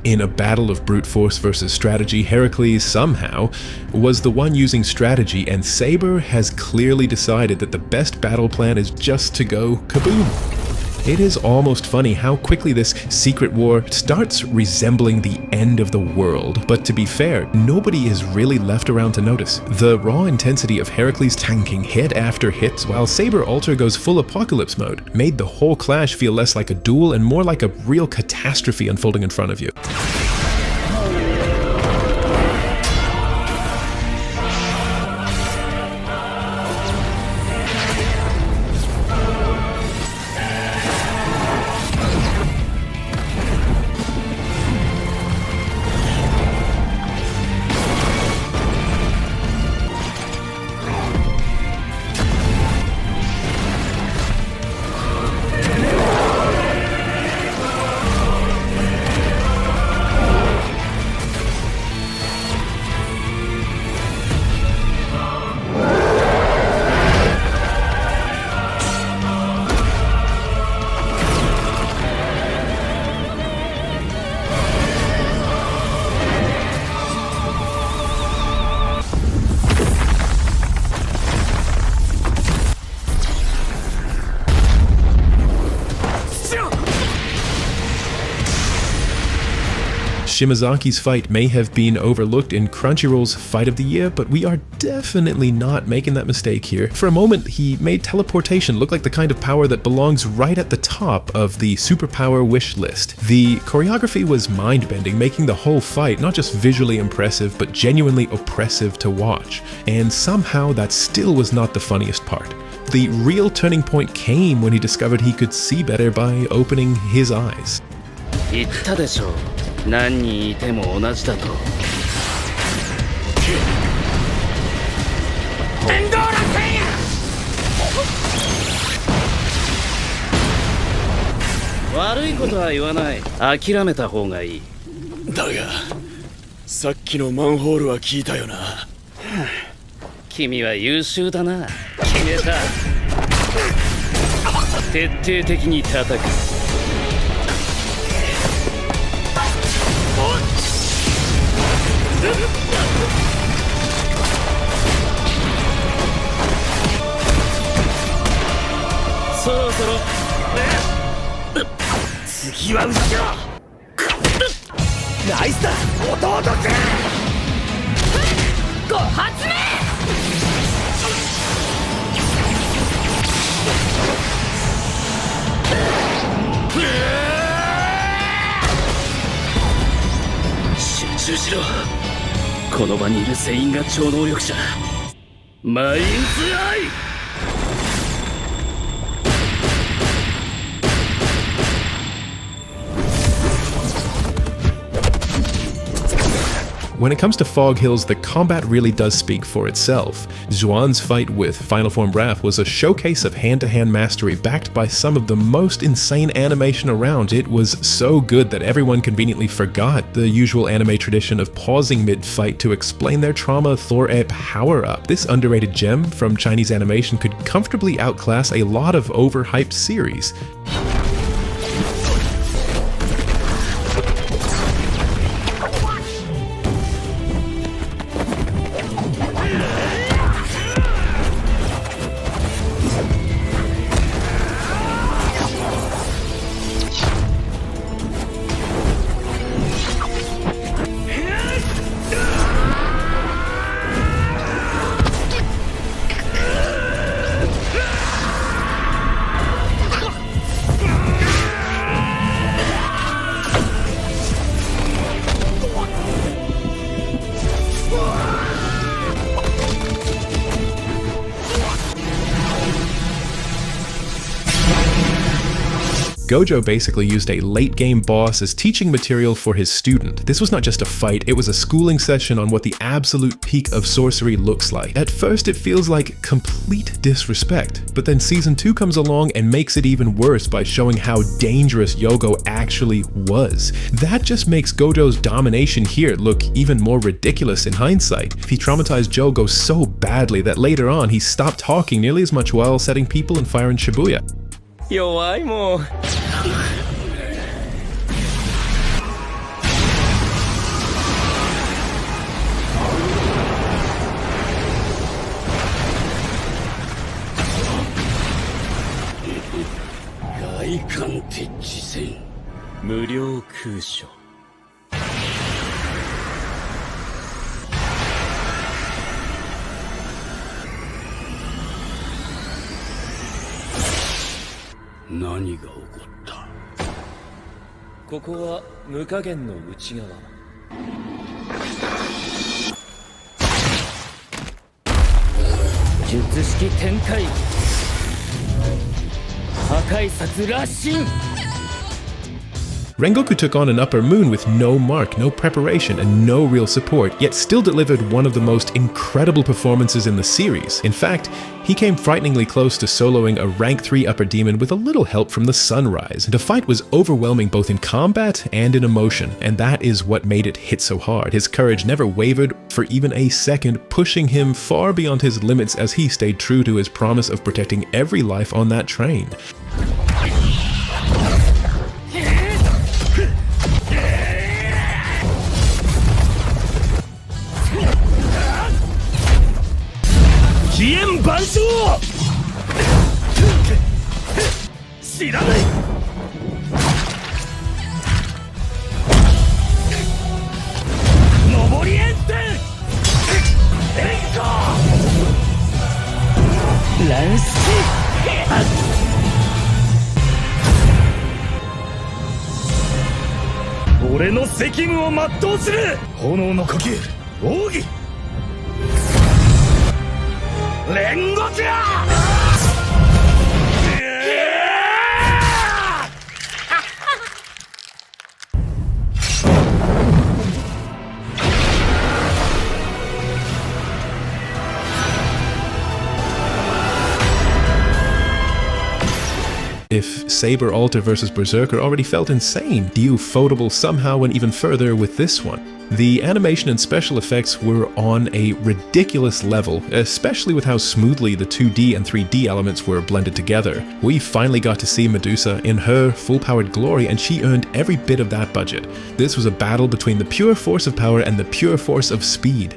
In a battle of brute force versus strategy, Heracles somehow was the one using strategy, and Saber has clearly decided that the best battle plan is just to go kaboom. It is almost funny how quickly this secret war starts resembling the end of the world, but to be fair, nobody is really left around to notice. The raw intensity of Heracles tanking hit after hit while Saber Alter goes full apocalypse mode made the whole clash feel less like a duel and more like a real catastrophe unfolding in front of you. Shimazaki's fight may have been overlooked in Crunchyroll's Fight of the Year, but we are definitely not making that mistake here. For a moment, he made teleportation look like the kind of power that belongs right at the top of the superpower wish list. The choreography was mind-bending, making the whole fight not just visually impressive, but genuinely oppressive to watch. And somehow that still was not the funniest part. The real turning point came when he discovered he could see better by opening his eyes. 言ったでしょう。何人いても同じだと。天道楽天や。悪いことは言わない。諦めた方がいい。だが、さっきのマンホールは聞いたよな。君は優秀だな。決めた。徹底的に叩く。そろそろ次は後ろナイスだ弟くん5発目集中しろこの場にいる全員が超能力者マインズアイWhen it comes to Fog Hills, the combat really does speak for itself. Xuan's fight with Final Form Wrath was a showcase of hand-to-hand mastery backed by some of the most insane animation around. It was so good that everyone conveniently forgot the usual anime tradition of pausing mid-fight to explain their trauma Thor-ep power-up. This underrated gem from Chinese animation could comfortably outclass a lot of overhyped series. Gojo basically used a late-game boss as teaching material for his student. This was not just a fight, it was a schooling session on what the absolute peak of sorcery looks like. At first it feels like complete disrespect, but then Season 2 comes along and makes it even worse by showing how dangerous Jogo actually was. That just makes Gojo's domination here look even more ridiculous in hindsight. He traumatized Jogo so badly that later on he stopped talking nearly as much while setting people on fire in Shibuya. 弱いもん大艦鉄地戦無料空所何が起こった？ここは無加減の内側。術式展開。破壊殺羅針。Rengoku took on an upper moon with no mark, no preparation, and no real support, yet still delivered one of the most incredible performances in the series. In fact, he came frighteningly close to soloing a rank 3 upper demon with a little help from the Sunrise. The fight was overwhelming both in combat and in emotion, and that is what made it hit so hard. His courage never wavered for even a second, pushing him far beyond his limits as he stayed true to his promise of protecting every life on that train. If Saber Alter vs Berserker already felt insane, the Ufotable somehow went even further with this one. The animation and special effects were on a ridiculous level, especially with how smoothly the 2D and 3D elements were blended together. We finally got to see Medusa in her full-powered glory, and she earned every bit of that budget. This was a battle between the pure force of power and the pure force of speed.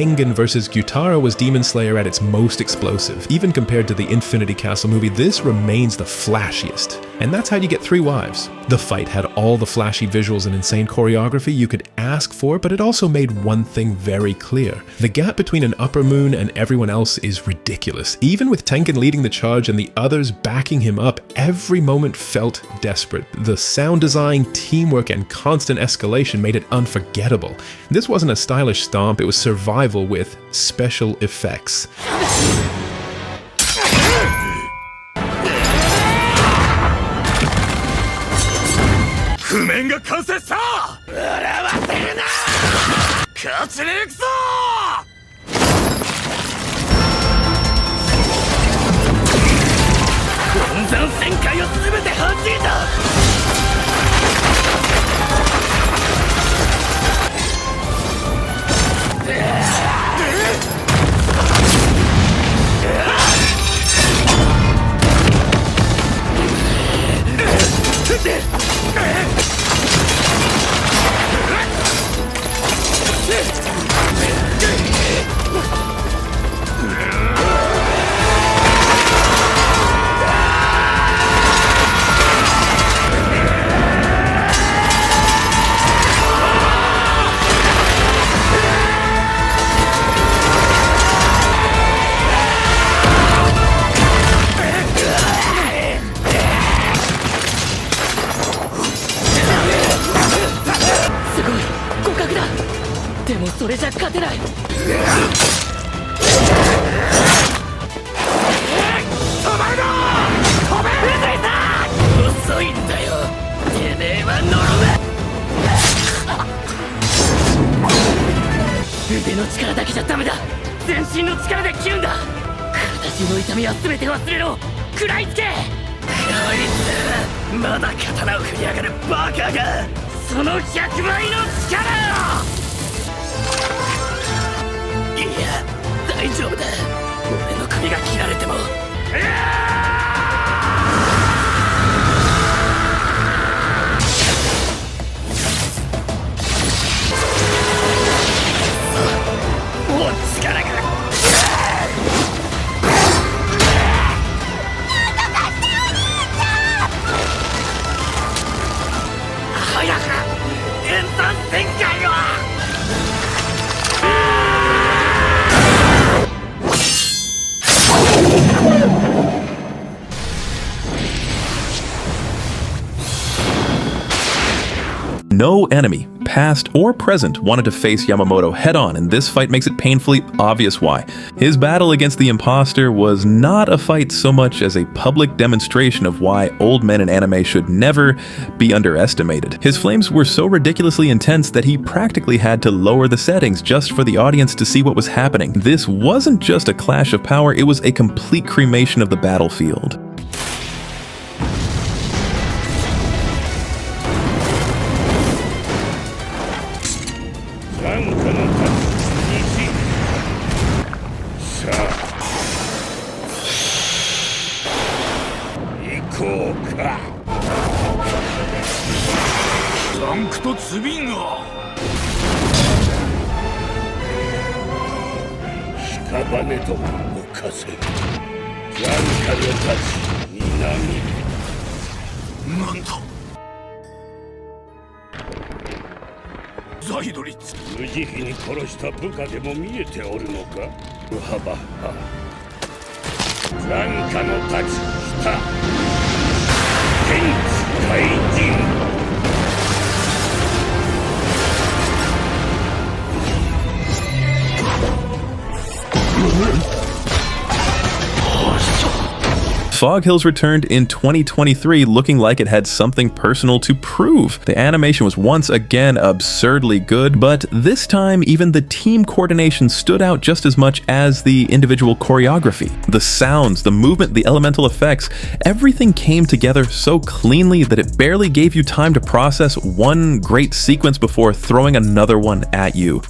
Tengen versus Gyutaro was Demon Slayer at its most explosive. Even compared to the Infinity Castle movie, this remains the flashiest. And that's how you get 3 wives. The fight had all the flashy visuals and insane choreography you could ask for, but it also made one thing very clear. The gap between an upper moon and everyone else is ridiculous. Even with Tengen leading the charge and the others backing him up, every moment felt desperate. The sound design, teamwork, and constant escalation made it unforgettable. This wasn't a stylish stomp, it was survival with special effects. 譜面が完成した。笑わせるな。勝ちに行くぞ。混山旋回を全て弾いた。それじゃ勝てない。止まるな。止めるぞ。遅いんだよ。てめえは呪め。腕の力だけじゃダメだ。全身の力で切るんだ。形の痛みは全て忘れろ。食らいつけ。こいつまだ刀を振り上がるバカがその100倍の力を。いや大丈夫だ。俺の首が切られても。もう力が。早く演算展開を。No enemy, past or present, wanted to face Yamamoto head-on, and this fight makes it painfully obvious why. His battle against the imposter was not a fight so much as a public demonstration of why old men in anime should never be underestimated. His flames were so ridiculously intense that he practically had to lower the settings just for the audience to see what was happening. This wasn't just a clash of power, it was a complete cremation of the battlefield.無慈悲に殺した部下でも見えておるのか。うはばは残火の立ち下天地怪人。Fog Hills returned in 2023 looking like it had something personal to prove. The animation was once again absurdly good, but this time even the team coordination stood out just as much as the individual choreography. The sounds, the movement, the elemental effects, everything came together so cleanly that it barely gave you time to process one great sequence before throwing another one at you.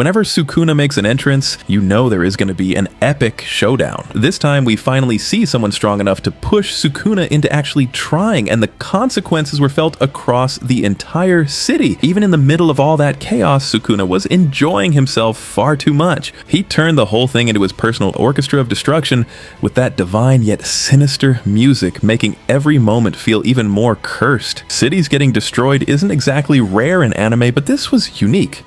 Whenever Sukuna makes an entrance, you know there is going to be an epic showdown. This time we finally see someone strong enough to push Sukuna into actually trying, and the consequences were felt across the entire city. Even in the middle of all that chaos, Sukuna was enjoying himself far too much. He turned the whole thing into his personal orchestra of destruction with that divine yet sinister music, making every moment feel even more cursed. Cities getting destroyed isn't exactly rare in anime, but this was unique.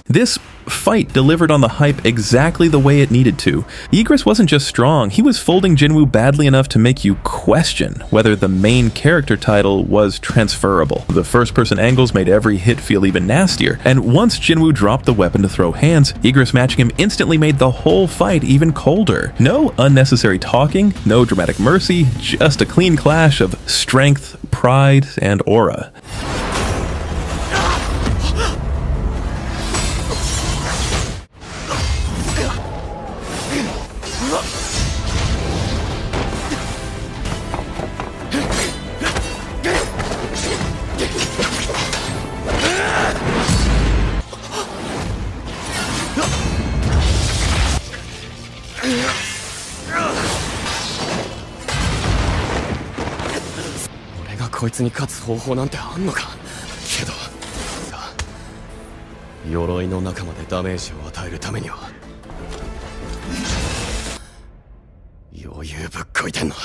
This fight delivered on the hype exactly the way it needed to. Igris wasn't just strong, he was folding Jinwoo badly enough to make you question whether the main character title was transferable. The first-person angles made every hit feel even nastier, and once Jinwoo dropped the weapon to throw hands, Igris matching him instantly made the whole fight even colder. No unnecessary talking, no dramatic mercy, just a clean clash of strength, pride, and aura. That こいつに勝つ方法なんてあんのか。けど鎧の中までダメージを与えるためには余裕ぶっこいてんな。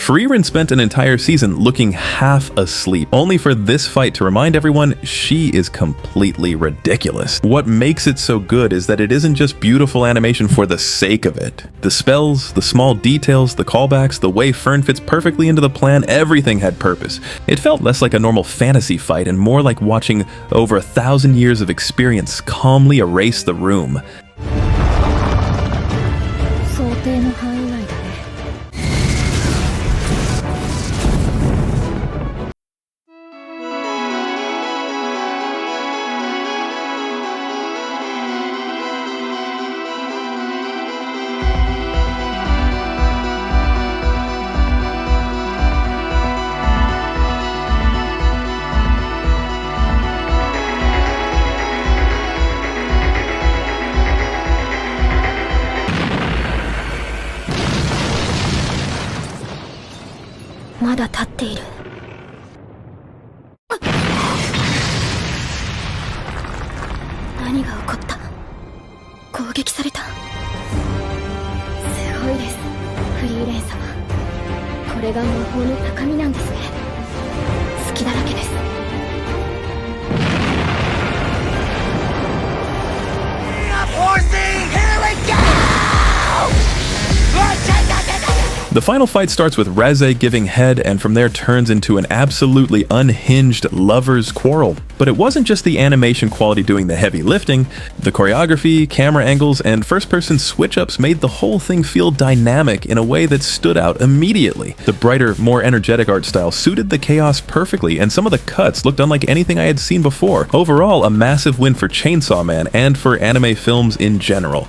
Frieren spent an entire season looking half asleep, only for this fight to remind everyone she is completely ridiculous. What makes it so good is that it isn't just beautiful animation for the sake of it. The spells, the small details, the callbacks, the way Fern fits perfectly into the plan, everything had purpose. It felt less like a normal fantasy fight and more like watching over 1,000 years of experience calmly erase the room. 想定の範囲内だね。まだ立っている。何が起こった？攻撃された。すごいです、フリーレン様。これが魔法の高みなんですね。隙だらけです。The final fight starts with Reze giving head and from there turns into an absolutely unhinged lover's quarrel. But it wasn't just the animation quality doing the heavy lifting. The choreography, camera angles, and first-person switch-ups made the whole thing feel dynamic in a way that stood out immediately. The brighter, more energetic art style suited the chaos perfectly, and some of the cuts looked unlike anything I had seen before. Overall, a massive win for Chainsaw Man and for anime films in general.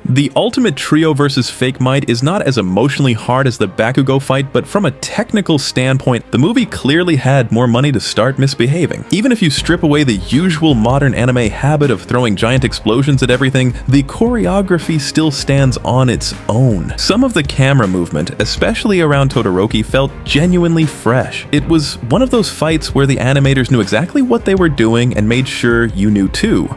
The Ultimate Trio vs Fake Might is not as emotionally hard as the Bakugo fight, but from a technical standpoint, the movie clearly had more money to start misbehaving. Even if you strip away the usual modern anime habit of throwing giant explosions at everything, the choreography still stands on its own. Some of the camera movement, especially around Todoroki, felt genuinely fresh. It was one of those fights where the animators knew exactly what they were doing and made sure you knew too.